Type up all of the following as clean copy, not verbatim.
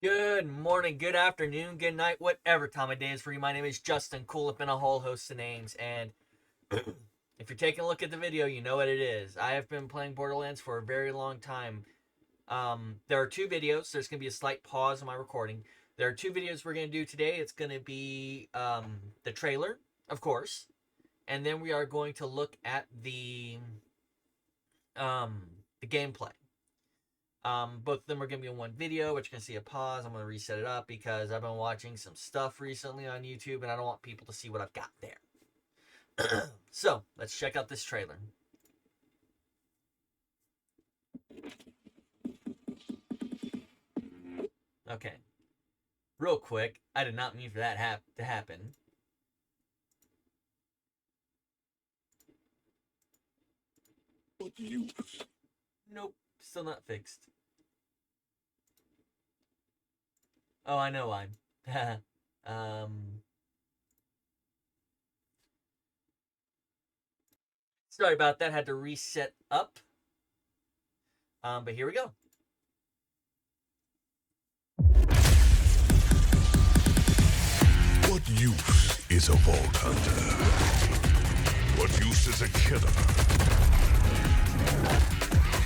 Good morning, good afternoon, good night, whatever time of day is for you. My name is Justin Kewl Imp, and a whole host of names. And if you're taking a look at the video, you know what it is. I have been playing Borderlands for a very long time. There are two videos. There's going to be a slight pause in my recording. There are two videos we're going to do today. It's going to be the trailer, of course, and then we are going to look at the gameplay. Both of them are going to be in one video, which you're going to see a pause. I'm going to reset it up because I've been watching some stuff recently on YouTube, and I don't want people to see what I've got there. So, let's check out this trailer. Okay. Real quick, I did not mean for that to happen. Nope, still not fixed. Oh, I know why. Sorry about that. Had to reset up. But here we go. What use is a vault hunter? What use is a killer?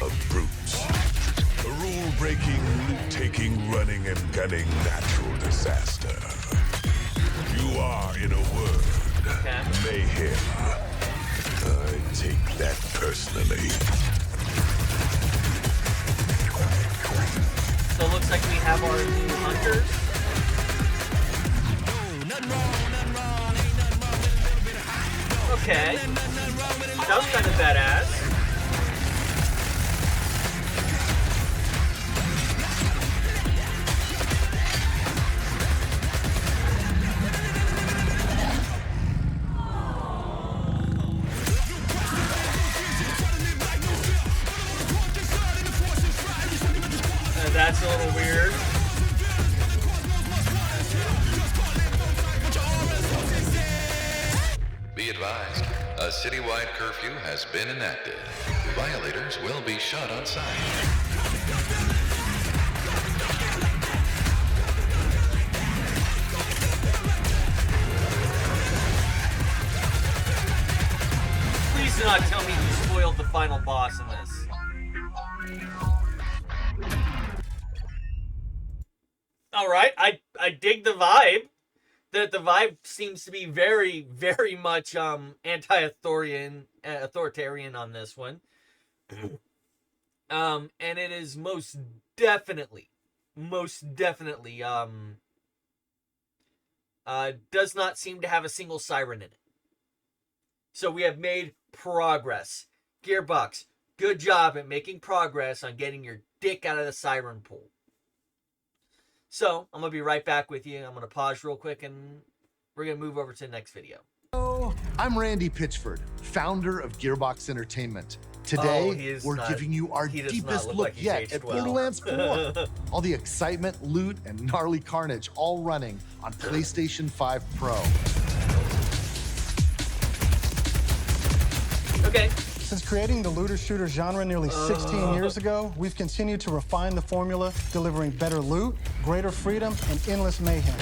A brute. A rule-breaking, loot-taking, running and gunning natural disaster. You are, in a word, mayhem. I take that personally. So it looks like we have our new hunters. Okay. That was kind of badass. That's a little weird. Be advised, a citywide curfew has been enacted. Violators will be shot on sight. Please do not tell me you spoiled the final boss in this. All right, I dig the vibe. The vibe seems to be very, very much authoritarian on this one. And it is most definitely does not seem to have a single siren in it. So we have made progress. Gearbox, good job at making progress on getting your dick out of the siren pool. So, I'm going to be right back with you. I'm going to pause real quick, and we're going to move over to the next video. Hello, I'm Randy Pitchford, founder of Gearbox Entertainment. Today, we're giving you our deepest look yet at Borderlands 4. All the excitement, loot, and gnarly carnage all running on PlayStation 5 Pro. Okay. Since creating the looter-shooter genre nearly 16 years ago, we've continued to refine the formula, delivering better loot, greater freedom, and endless mayhem.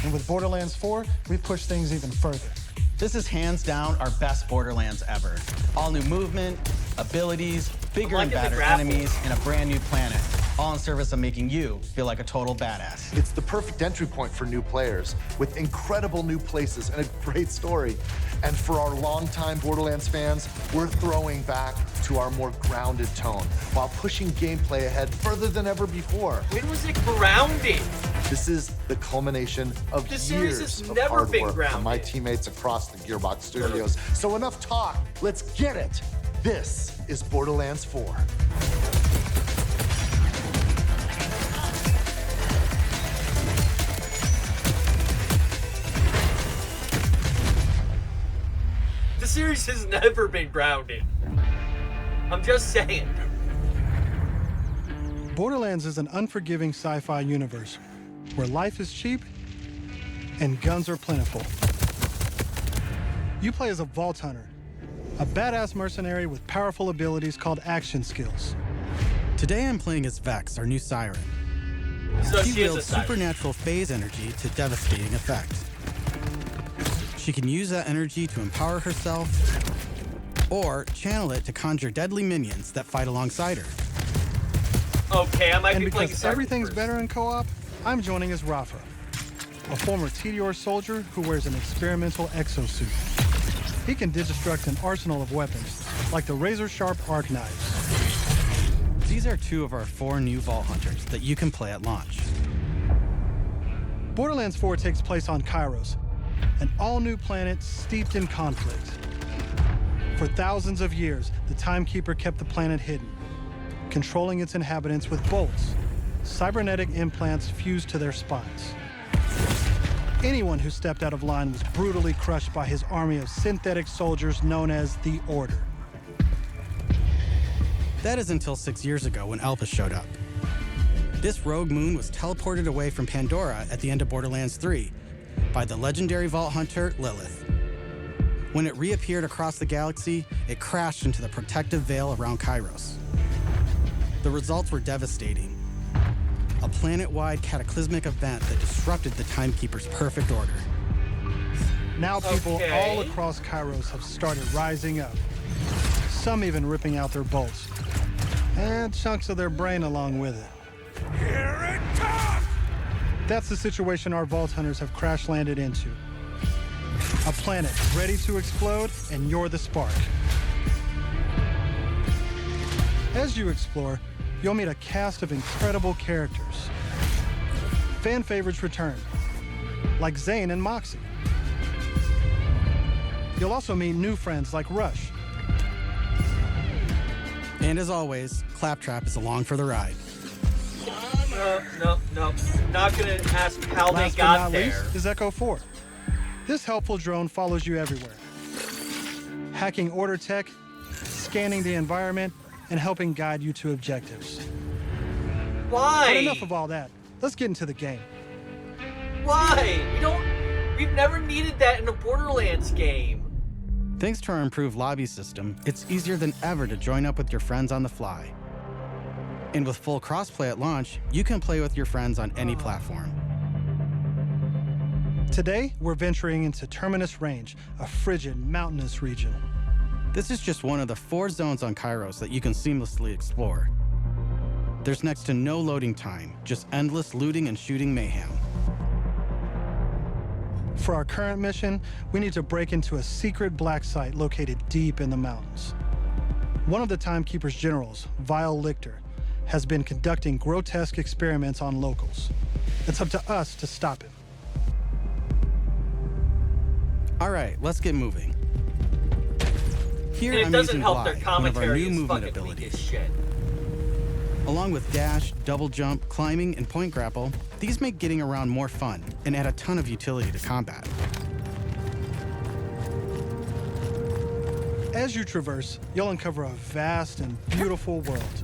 And with Borderlands 4, we've pushed things even further. This is hands down our best Borderlands ever. All new movement, abilities, bigger and badder enemies, and a brand new planet. All in service of making you feel like a total badass. It's the perfect entry point for new players, with incredible new places and a great story. And for our longtime Borderlands fans, we're throwing back to our more grounded tone, while pushing gameplay ahead further than ever before. When was it grounded? This is the culmination of years of hard work from my teammates across the Gearbox studios. So enough talk, let's get it. This is Borderlands 4. The series has never been grounded. I'm just saying. Borderlands is an unforgiving sci-fi universe where life is cheap and guns are plentiful. You play as a vault hunter, a badass mercenary with powerful abilities called action skills. Today I'm playing as Vex, our new siren. So she she is a wields siren. supernatural phase energy to devastating effect. She can use that energy to empower herself or channel it to conjure deadly minions that fight alongside her. Okay, I might And be playing because siren everything's first. better in co-op, I'm joining as Rafa, a former TDR soldier who wears an experimental exosuit. He can digistruct an arsenal of weapons, like the razor-sharp arc knives. These are 2 of our 4 new Vault Hunters that you can play at launch. Borderlands 4 takes place on Kairos, an all-new planet steeped in conflict. For thousands of years, the Timekeeper kept the planet hidden, controlling its inhabitants with bolts, cybernetic implants fused to their spines. Anyone who stepped out of line was brutally crushed by his army of synthetic soldiers known as the Order. That is until 6 years ago when Elpis showed up. This rogue moon was teleported away from Pandora at the end of Borderlands 3 by the legendary Vault Hunter, Lilith. When it reappeared across the galaxy, it crashed into the protective veil around Kairos. The results were devastating. A planet-wide cataclysmic event that disrupted the Timekeeper's perfect order. Now people all across Kairos have started rising up, some even ripping out their bolts, and chunks of their brain along with it. Here it comes! That's the situation our Vault Hunters have crash-landed into. A planet ready to explode, and you're the spark. As you explore, you'll meet a cast of incredible characters. Fan favorites return, like Zane and Moxie. You'll also meet new friends like Rush. And as always, Claptrap is along for the ride. No. Not gonna ask how they Last but got not there. least is Echo 4. This helpful drone follows you everywhere, hacking Order tech, scanning the environment, and helping guide you to objectives. Why? But enough of all that. Let's get into the game. Why? We've never needed that in a Borderlands game. Thanks to our improved lobby system, it's easier than ever to join up with your friends on the fly. And with full crossplay at launch, you can play with your friends on any platform. Today, we're venturing into Terminus Range, a frigid, mountainous region. This is just one of the 4 zones on Kairos that you can seamlessly explore. There's next to no loading time, just endless looting and shooting mayhem. For our current mission, we need to break into a secret black site located deep in the mountains. One of the Timekeeper's generals, Vile Lichter, has been conducting grotesque experiments on locals. It's up to us to stop him. All right, let's get moving. Here And it I'm doesn't using help their Glide, one of our commentary new is movement fucking weak abilities. as shit. Along with dash, double jump, climbing, and point grapple, these make getting around more fun and add a ton of utility to combat. As you traverse, you'll uncover a vast and beautiful world.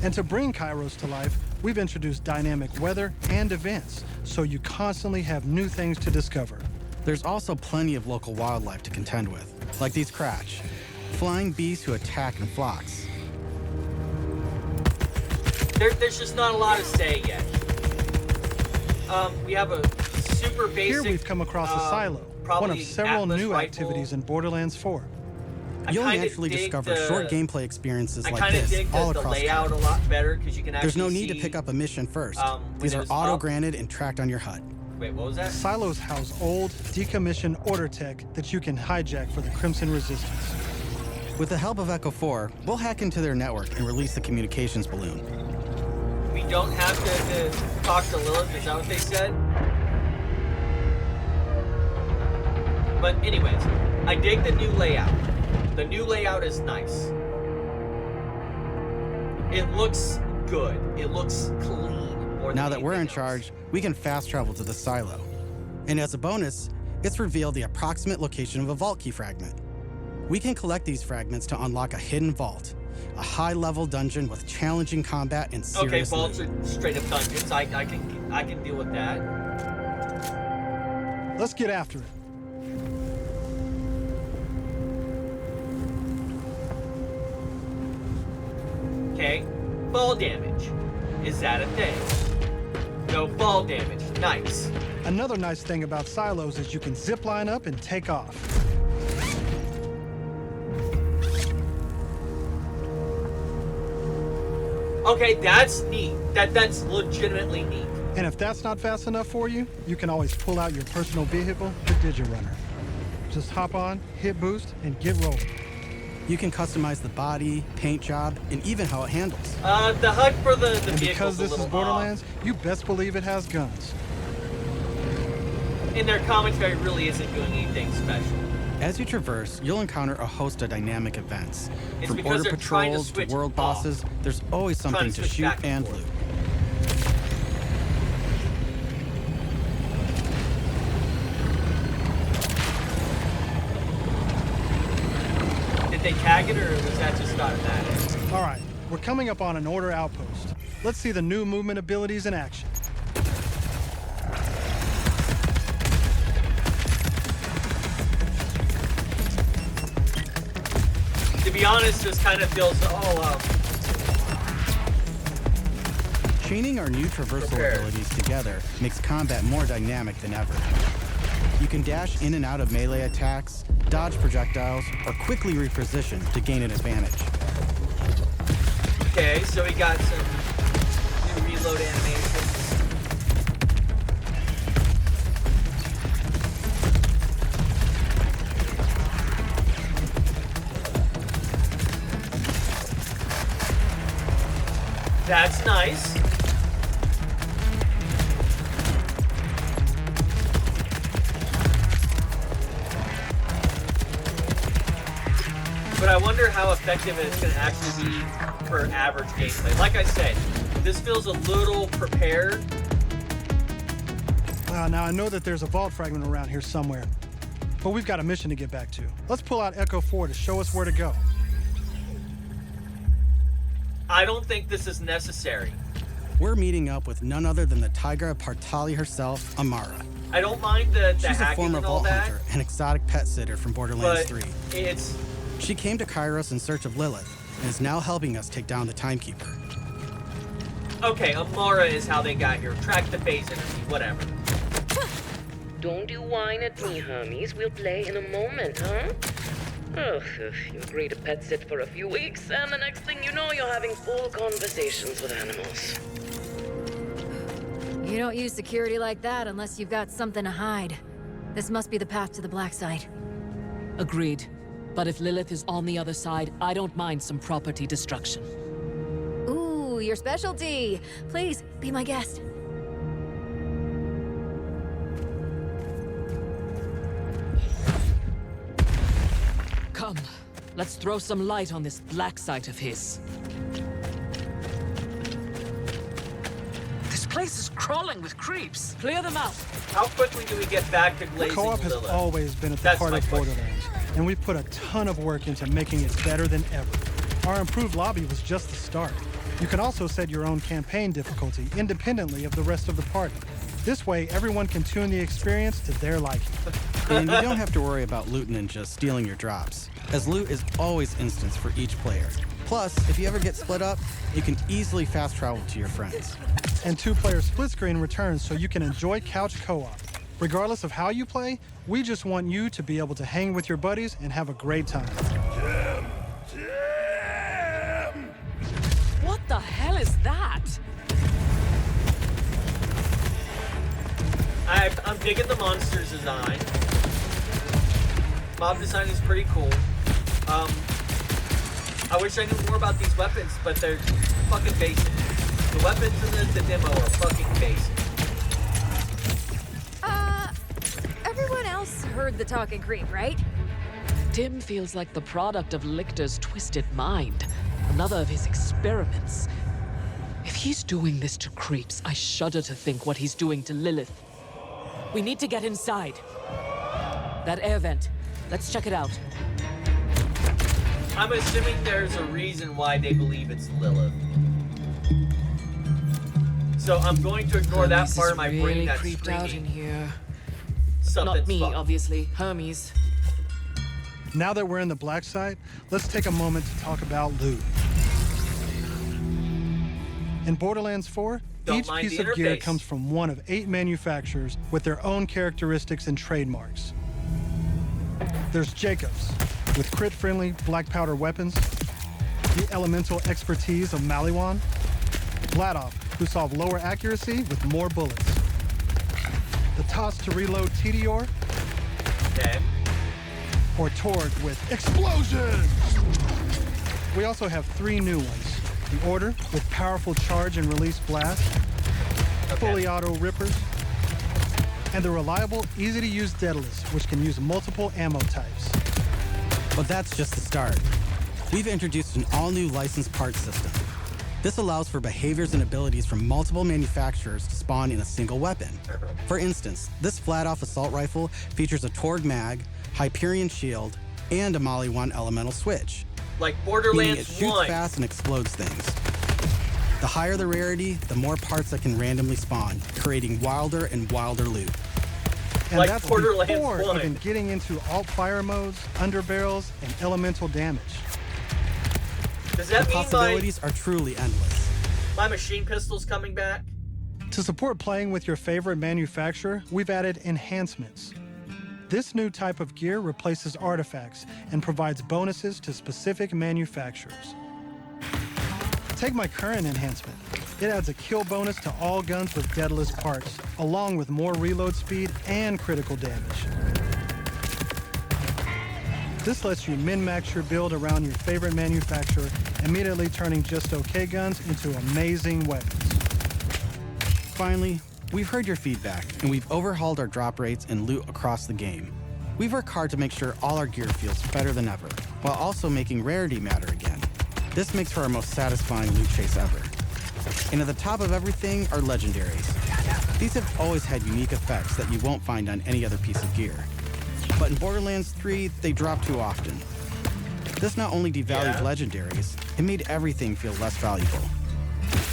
And to bring Kairos to life, we've introduced dynamic weather and events, so you constantly have new things to discover. There's also plenty of local wildlife to contend with, like these Kratch, flying beasts who attack in flocks. There's just not a lot to say yet. We have a super basic. Here we've come across a silo, one of several Atlas new rifle. activities in Borderlands 4. You'll kinda naturally dig discover the- short gameplay experiences I like kind of this dig all the across layout Kairos. a lot better because you can actually There's no need to see, pick up a mission first. These are windows auto-granted and tracked on your HUD. Wait, what was that? Silos house old, decommissioned Order tech that you can hijack for the Crimson Resistance. With the help of Echo 4, we'll hack into their network and release the communications balloon. We don't have to talk to Lilith, is that what they said? But anyways, I dig the new layout. The new layout is nice. It looks good. It looks clean. Now that we're in charge, we can fast travel to the silo. And as a bonus, it's revealed the approximate location of a vault key fragment. We can collect these fragments to unlock a hidden vault, a high-level dungeon with challenging combat and serious vaults loot. are straight up dungeons. I can deal with that. Let's get after it. Okay, fall damage. Is that a thing? fall damage. Nice. Another nice thing about silos is you can zip line up and take off. Okay, that's neat. That's legitimately neat. And if that's not fast enough for you, you can always pull out your personal vehicle, the Digirunner. Just hop on, hit boost, and get rolling. You can customize the body, paint job, and even how it handles. The HUD for the And vehicle's because this a is little Borderlands, you best believe it has guns. in their commentary really isn't doing anything special. As you traverse, you'll encounter a host of dynamic events. It's From because border they're trying to patrols to switch world off. bosses, there's always something to switch shoot back and and forth. loot. Did they tag it, or was that just automatic? All right, we're coming up on an order outpost. Let's see the new movement abilities in action. To be honest, this kind of feels Chaining our new traversal Prepared. abilities together makes combat more dynamic than ever. You can dash in and out of melee attacks, dodge projectiles, or quickly reposition to gain an advantage. okay. So we got some new reload animations. That's nice. But I wonder how effective it's going to actually be for average gameplay. Like I said, this feels a little prepared. Now I know that there's a vault fragment around here somewhere, but we've got a mission to get back to. Let's pull out Echo 4 to show us where to go. I don't think this is necessary. We're meeting up with none other than the Tigra Partali herself, Amara. I don't mind the She's a hacking former and all vault that, hunter and exotic pet sitter from Borderlands but 3. it's... She came to Kairos in search of Lilith and is now helping us take down the Timekeeper. Okay, Amara is how they got here. Track the phase energy, whatever. Don't you whine at me, Hermes. We'll play in a moment, huh? Ugh, you agree to pet sit for a few weeks, and the next thing you know, you're having full conversations with animals. You don't use security like that unless you've got something to hide. This must be the path to the black side. Agreed. But if Lilith is on the other side, I don't mind some property destruction. Ooh, your specialty. Please, be my guest. Come, let's throw some light on this black site of his. This place is crawling with creeps. Clear them out. How quickly do we get back to glazing Co-op has Lilith? always been at the That's heart my of question. Borderlands, and we've put a ton of work into making it better than ever. Our improved lobby was just the start. You can also set your own campaign difficulty independently of the rest of the party. This way, everyone can tune the experience to their liking. And you don't have to worry about loot ninjas stealing your drops, as loot is always instanced for each player. Plus, if you ever get split up, you can easily fast travel to your friends. And two-player split screen returns so you can enjoy couch co-op. Regardless of how you play, we just want you to be able to hang with your buddies and have a great time. What the hell is that? I'm digging the monsters design. Mob design is pretty cool. I wish I knew more about these weapons, but they're fucking basic. The weapons in the demo are fucking basic. Everyone else heard the talking creep, right? Tim feels like the product of Lichter's twisted mind. Another of his experiments. If he's doing this to creeps, I shudder to think what he's doing to Lilith. We need to get inside. That air vent. Let's check it out. I'm assuming there's a reason why they believe it's Lilith. So I'm going to ignore that Hermes part is of my really brain that's creeped out in screaming here. something's Not me, fucked. obviously. Hermes. Now that we're in the black site, let's take a moment to talk about loot. In Borderlands 4, Each piece of gear comes from one of 8 manufacturers with their own characteristics and trademarks. There's Jacobs, with crit-friendly black powder weapons, the elemental expertise of Maliwan, Vladoff, who solve lower accuracy with more bullets, the toss to reload Tedior, okay, or Torg with explosions. We also have 3 new ones. The Order with powerful charge and release blasts, fully auto rippers, and the reliable, easy-to-use Daedalus, which can use multiple ammo types. But that's just the start. We've introduced an all-new licensed parts system. This allows for behaviors and abilities from multiple manufacturers to spawn in a single weapon. For instance, this flat-off assault rifle features a Torg mag, Hyperion shield, and a Maliwan elemental switch. Like Borderlands 1. Meaning it shoots fast and explodes things. The higher the rarity, the more parts that can randomly spawn, creating wilder and wilder loot. And like that's Borderlands before 1. even getting into alt fire modes, underbarrels, and elemental damage. Does that the mean possibilities are truly endless. My machine pistol's coming back? To support playing with your favorite manufacturer, we've added enhancements. This new type of gear replaces artifacts and provides bonuses to specific manufacturers. Take my current enhancement. It adds a kill bonus to all guns with Daedalus parts, along with more reload speed and critical damage. This lets you min-max your build around your favorite manufacturer, immediately turning just okay guns into amazing weapons. Finally, we've heard your feedback, and we've overhauled our drop rates and loot across the game. We've worked hard to make sure all our gear feels better than ever, while also making rarity matter again. This makes for our most satisfying loot chase ever. And at the top of everything are legendaries. These have always had unique effects that you won't find on any other piece of gear. But in Borderlands 3, they drop too often. This not only devalued legendaries, it made everything feel less valuable.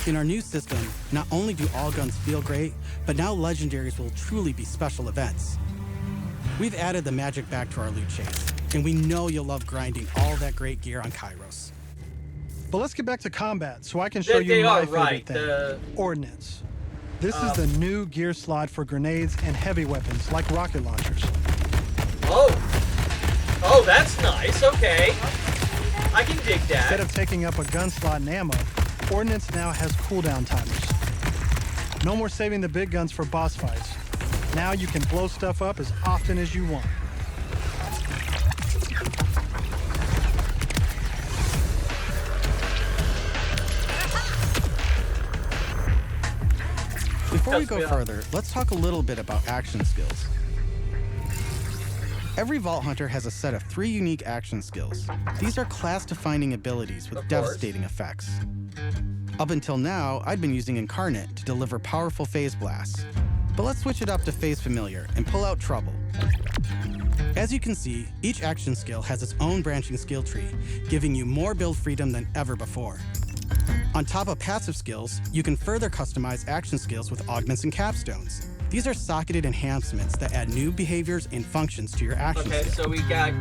In our new system, not only do all guns feel great, but now legendaries will truly be special events. We've added the magic back to our loot chase, and we know you'll love grinding all that great gear on Kairos. But let's get back to combat so I can show you my favorite thing, Ordnance. This is the new gear slot for grenades and heavy weapons like rocket launchers. Oh, that's nice, okay. I can dig that. Instead of taking up a gun slot and ammo, Ordnance now has cooldown timers. No more saving the big guns for boss fights. Now you can blow stuff up as often as you want. Before we go further, let's talk a little bit about action skills. Every Vault Hunter has a set of 3 unique action skills. These are class-defining abilities with devastating effects. Up until now, I'd been using Incarnate to deliver powerful phase blasts. But let's switch it up to Phase Familiar and pull out Trouble. As you can see, each action skill has its own branching skill tree, giving you more build freedom than ever before. On top of passive skills, you can further customize action skills with augments and capstones. These are socketed enhancements that add new behaviors and functions to your action skill. So we got...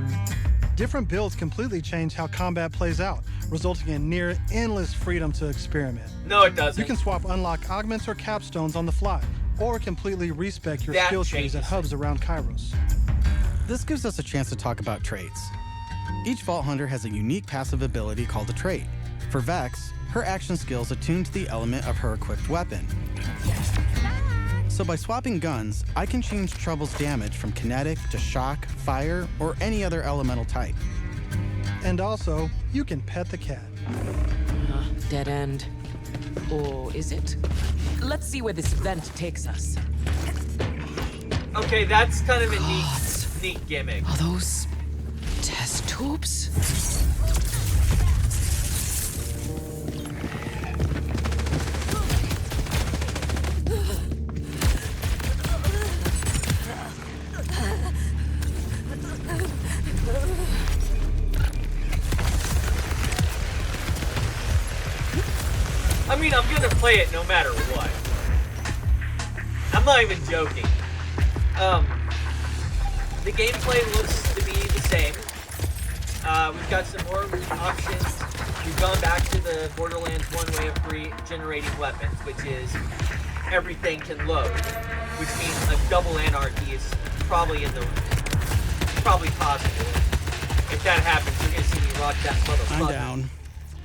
Different builds completely change how combat plays out, resulting in near endless freedom to experiment. No, it doesn't. You can swap unlock augments or capstones on the fly, or completely respec your skill trees at hubs around Kairos. This gives us a chance to talk about traits. Each Vault Hunter has a unique passive ability called a trait. For Vex, her action skills attune to the element of her equipped weapon. So by swapping guns, I can change Trouble's damage from kinetic to shock, fire, or any other elemental type. And also, you can pet the cat. Dead end. Or is it? Let's see where this vent takes us. Okay, that's kind of a neat gimmick. Are those test tubes? I mean, I'm gonna play it no matter what. I'm not even joking. The gameplay looks to be the same. We've got some more options. you've gone back to the Borderlands 1 way of generating weapons, which is everything can load, which means a double anarchy is probably possible. If that happens, you're gonna see me rock that motherfucker. I'm down.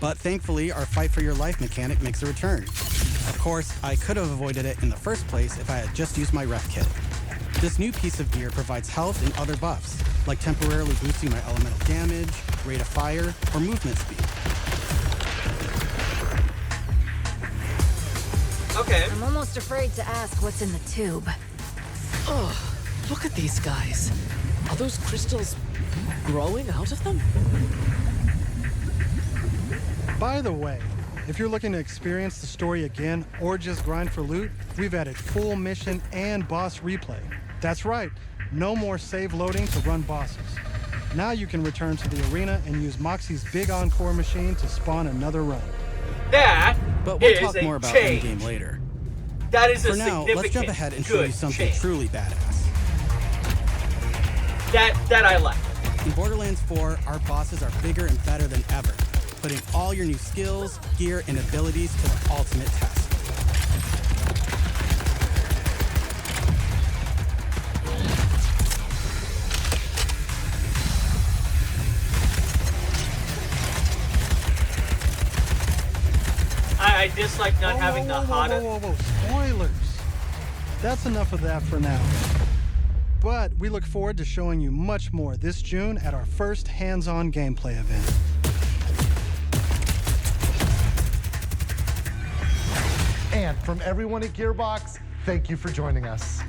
But thankfully, our fight for your life mechanic makes a return. Of course, I could have avoided it in the first place if I had just used my ref kit. This new piece of gear provides health and other buffs, like temporarily boosting my elemental damage, rate of fire, or movement speed. Okay. I'm almost afraid to ask what's in the tube. Oh, look at these guys. Are those crystals growing out of them? By the way, if you're looking to experience the story again or just grind for loot, we've added full mission and boss replay. That's right, no more save loading to run bosses. Now you can return to the arena and use Moxie's big encore machine to spawn another run. But we'll talk more about endgame later. That is For now, let's jump ahead and show you something truly badass. That I like. In Borderlands 4, our bosses are bigger and better than ever, putting all your new skills, gear, and abilities to the ultimate test. I dislike not having the hotter. Whoa. Spoilers. That's enough of that for now. But we look forward to showing you much more this June at our first hands-on gameplay event. And from everyone at Gearbox, thank you for joining us.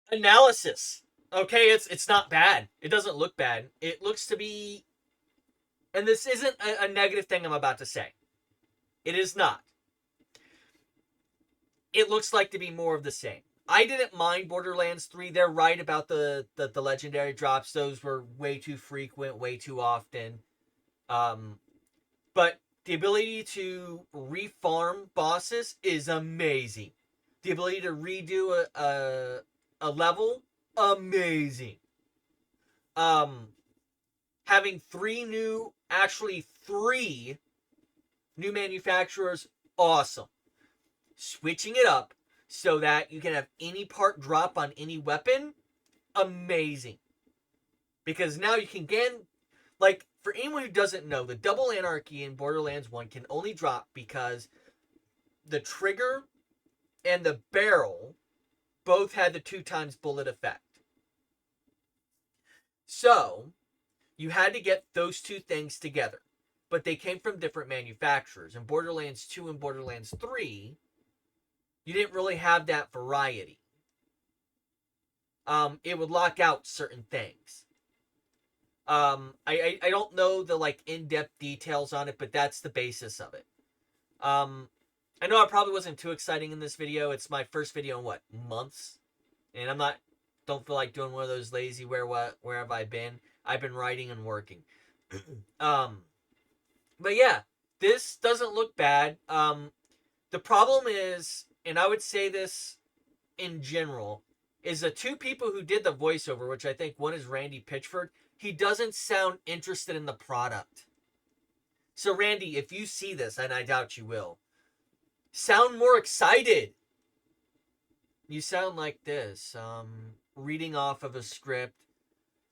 Analysis. Okay, it's not bad. It doesn't look bad. It looks to be, and this isn't a negative thing I'm about to say. It is not. It looks like to be more of the same. I didn't mind Borderlands 3. They're right about the legendary drops. Those were way too frequent, way too often. But the ability to refarm bosses is amazing. The ability to redo a level, amazing. Having three new manufacturers, awesome. Switching it up so that you can have any part drop on any weapon, amazing. Because now you can like, for anyone who doesn't know, the double anarchy in Borderlands 1 can only drop because the trigger and the barrel both had the 2x bullet effect. So, you had to get those two things together. But they came from different manufacturers. In Borderlands 2 and Borderlands 3, you didn't really have that variety. It would lock out certain things. I don't know the, like, in-depth details on it, but that's the basis of it. I know I probably wasn't too exciting in this video. It's my first video in, what, months? And don't feel like doing one of those lazy where have I been? I've been writing and working. But yeah, this doesn't look bad. The problem is, and I would say this in general, is the two people who did the voiceover, which I think one is Randy Pitchford, he doesn't sound interested in the product. So Randy, if you see this, and I doubt you will, sound more excited. You sound like this, reading off of a script,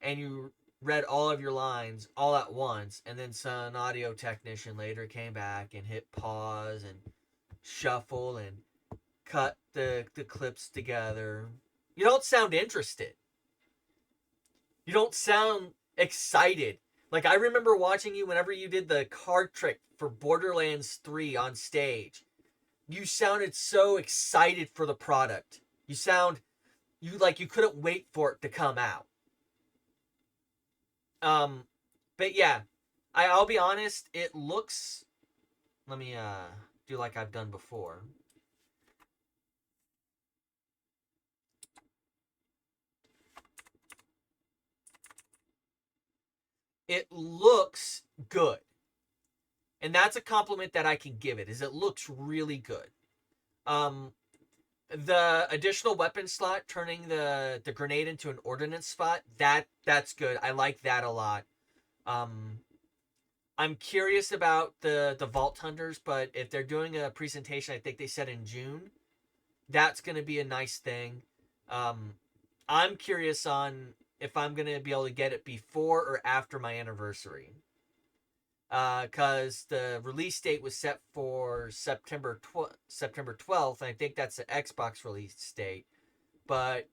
and you read all of your lines all at once, and then an audio technician later came back and hit pause and shuffle and cut the clips together. You don't sound interested. You don't sound excited. Like, I remember watching you whenever you did the card trick for Borderlands 3 on stage. You sounded so excited for the product. You couldn't wait for it to come out. But yeah, I'll be honest, it looks, let me do like I've done before. It looks good. And that's a compliment that I can give it, is it looks really good. The additional weapon slot, turning the grenade into an ordnance spot, that's good. I like that a lot. I'm curious about the Vault Hunters, but if they're doing a presentation, I think they said in June, that's going to be a nice thing. I'm curious on if I'm going to be able to get it before or after my anniversary. Because the release date was set for September 12th, and I think that's the Xbox release date. But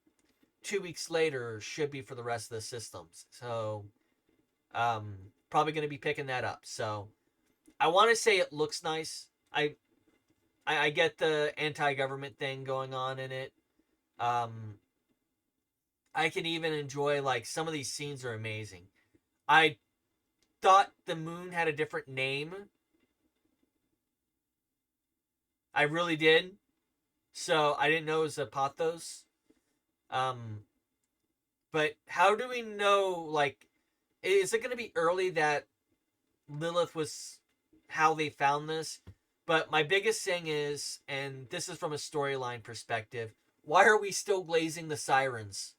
2 weeks later should be for the rest of the systems. So, probably going to be picking that up. So, I want to say it looks nice. I get the anti-government thing going on in it. I can even enjoy, like, some of these scenes are amazing. I thought the moon had a different name. I really did. So I didn't know it was Apothos. But how do we know, like, is it going to be early that Lilith was how they found this? But my biggest thing is, and this is from a storyline perspective, why are we still blazing the sirens?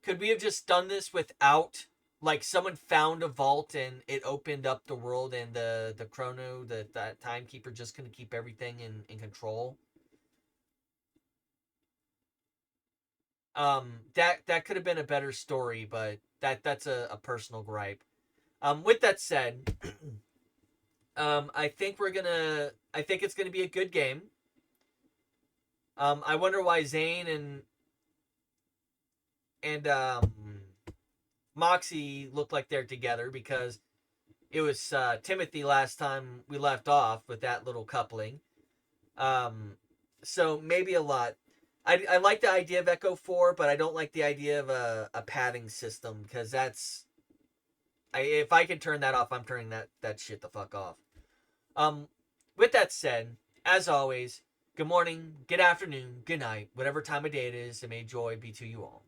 Could we have just done this without, like, someone found a vault and it opened up the world, and the chrono, that timekeeper, just going to keep everything in control? That could have been a better story, but that's a personal gripe. With that said, I think it's gonna be a good game. I wonder why Zane and Moxie look like they're together, because it was Timothy last time we left off with that little coupling. So maybe a lot. I like the idea of Echo 4, but I don't like the idea of a padding system, because if I can turn that off, I'm turning that shit the fuck off. With that said, as always, good morning, good afternoon, good night, whatever time of day it is, and may joy be to you all.